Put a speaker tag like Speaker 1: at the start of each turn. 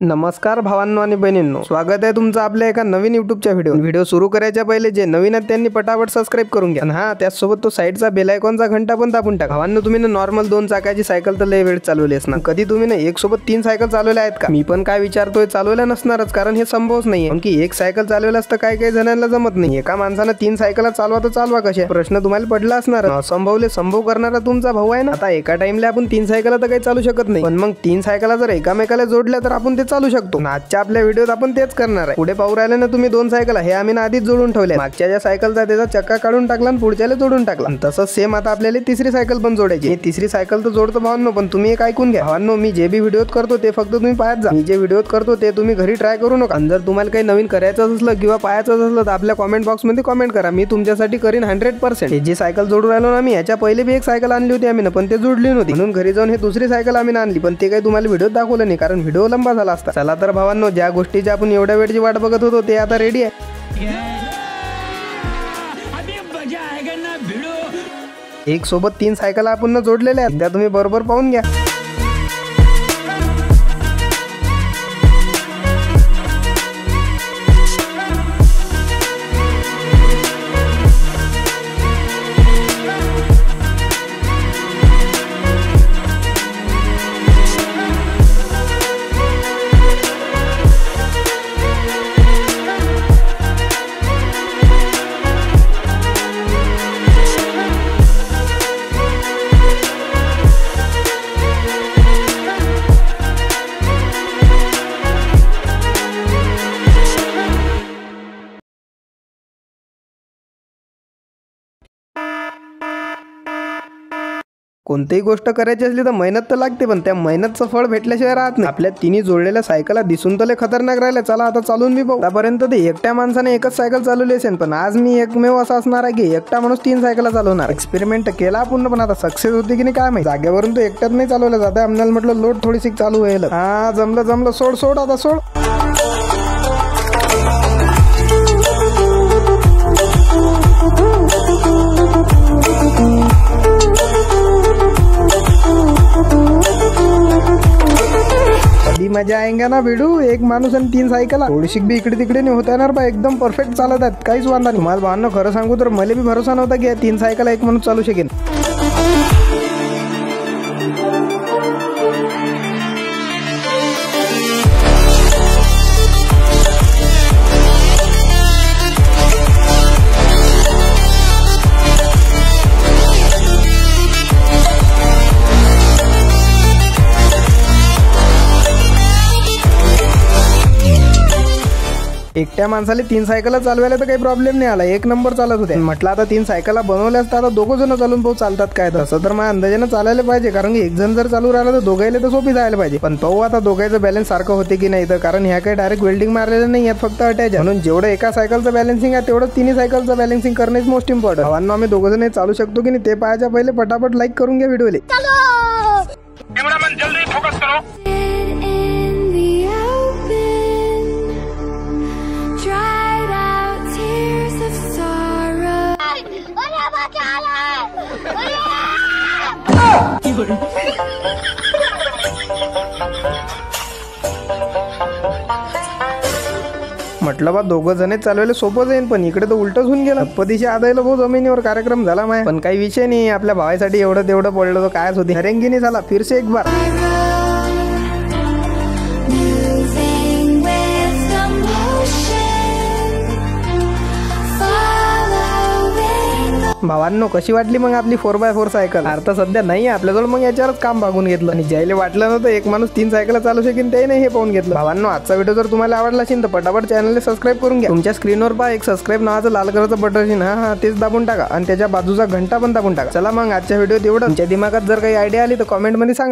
Speaker 1: नमस्कार भावांनो आणि बहिणींनो, स्वागत आहे तुमचं आपल्या एका नवीन युट्यूबच्या व्हिडिओ सुरू करायच्या पहिले जे नवीन आहेत त्यांनी पटापट सबस्क्राइब करून घ्या. हा, त्याचसोबत तो साईडचा बेल आयकॉनचा घंटा पण दाबून टाका. भावांनो, तुम्ही ना नॉर्मल 2 चाकाची सायकल तर लय वेळ चालवली असणार. कधी तुम्ही ना एक सोबत 3 सायकल चालवल्या आहेत का? मी पण काय विचारतोय, चालवल्या नसणारच, कारण हे संभवच नाहीये. कारण की एक सायकल चालवलं असतं काही काही जणांना जमत नाही. एका माणसानं 3 सायकल चालवा तर चालवा कशा? प्रश्न तुम्हाला पडला असणार. असंभवले संभव करणारा तुमचा भाऊ आहे ना. आता एका टाइमला आपण 3 सायकल तर काही चालू शकत नाही, पण मग 3 सायकल जर एकामेकाला जोडल्या तर आपण ते चालू शकतो. आजच्या आपल्या व्हिडिओत आपण तेच करणार आहे. पुढे पाहू राहिले ना तुम्ही 2 सायकल, हे आम्ही ना आधीच जोडून ठेवले. मागच्या ज्या सायकलचा त्याचा चक्का काढून टाकला आणि पुढच्याला जोडून टाकला. तसंच सेम आता आपल्याला तिसरी सायकल पण जोडायची. मी तिसरी सायकल तर जोडतो भावांनो, पण तुम्ही एक ऐकून घ्या. भावांनो, मी जे बी व्हिडिओत करतो ते फक्त तुम्ही पाहत जा. मी जे व्हिडिओत करतो ते तुम्ही घरी ट्राय करू नका. आणि जर तुम्हाला काही नवीन करायचं असलं किंवा पाहायचं असलं तर आपल्या कॉमेंट बॉक्स मध्ये कॉमेंट करा. मी तुमच्यासाठी करीन 100%. हे जी सायकल जोडून राहिलो ना मी, याच्या पहिले बी एक सायकल आणली होती आम्ही ना, पण ते जोडली नव्हती. म्हणून घरी जाऊन हे दुसरी सायकल आम्ही आणली, पण ते काही तुम्हाला व्हिडिओत दाखवलं नाही कारण व्हिडिओ लंबा झाला असता. चला तर भावांनो, ज्या गोष्टीची आपण एवढ्या वेळची वाट बघत होतो ते आता रेडी आहे. एक सोबत 3 सायकल आपण जोडलेल्या आहेत, त्या तुम्ही बरोबर पाहून घ्या. कोणतीही गोष्ट करायची असली तर मेहनत तर लागते, पण त्या मेहनतचं फळ भेटल्याशिवाय राहत नाही. आपल्या तिन्ही जोडलेल्या सायकला दिसून तर खतरनाक राहिल्या. चला आता चालून मी पाहू. आतापर्यंत ते एकट्या माणसाने एकच सायकल चालवली असेल, पण आज मी एकमेव असा असणार आहे की एकटा माणूस 3 सायकल चालवणार. एक्सपेरिमेंट केला पूर्ण, पण आता सक्सेस होती की नाही काय माहिती. जागेवरून तो एकट्यात नाही चालवला जात. आम्हाला म्हटलं लोड थोडीशी चालू होईल. हा, जमलं सोड आता सोड. मजा आएगा ना भिडू. एक माणूस आणि 3 सायकल, थोडीशी बी इकडे तिकडे नाही होत येणार बा. एकदम परफेक्ट चालत आहेत, काहीच वांधा नाही. तुम्हाला भावांनो खरं सांगू तर मला बी भरोसा नव्हता की 3 सायकल एक माणूस चालू शकेल. एकट्या माणसाला 3 सायकल चालवायला तर काही प्रॉब्लेम नाही आला. एक नंबर चालत होते. म्हटलं आता 3 सायकला बनवल्या असतात, आता 2 जण चालून पाहू चालतात काय. तसं तर माझ्या अंदाजानं चालायला पाहिजे, कारण की एक जण जर चालू राहिला तर दोघायला तर सोपी जायला पाहिजे. पण पाहू आता दोघांचं बॅलन्स सारखं होते की नाही. तर कारण ह्या काही डायरेक्ट वेल्डिंग मारलेलं नाही, यात फक्त अटॅच. म्हणून जेवढं एका सायकलचं बॅलन्सिंग आहे तेवढं 3 सायकलचं बॅलन्सिंग करणं मोस्ट इम्पॉर्टंट. भावांनो, आम्ही 2 जण चालू शकतो की नाही ते पाहायच्या पहिले पटापट लाईक करून घ्या व्हिडिओला. म्हटलं बा 2 जण चालवायला सोपं जाईल, पण इकडे तर उलटच होऊन गेलं. पदिशी आदायला भाऊ जमिनीवर कार्यक्रम झाला माय. पण काही विषय नाही, आपल्या भावासाठी एवढं तेवढं पडलं तर कायच होती. हरेंगिनी झाला फिरसे एक बार. भावांनो, कशी वाटली मग आपली 4x4 सायकल? आता सध्या नाही आपल्याजवळ, मग याच्यावरच काम भागून घेतलं. आणि ज्याला वाटलं नव्हतं एक माणूस 3 सायकल चालू शकेल त्याने हे पाहून घेतलं. भावांनो, आजचा व्हिडिओ जर तुम्हाला आवडला असेल तर पटापट चॅनलला सबस्क्राईब करून घ्या. तुमच्या स्क्रीनवर पहा एक सबस्क्राईब नावाचं लाल कलरचं बटन असेल, हा तेच दाबून टाका आणि त्याच्या बाजूचा घंटा पण दाबून टाका. चला मग आजच्या व्हिडिओत एवढं. तुमच्या दिमागात जर काही आयडिया आली तर कॉमेंट मध्ये सांगा.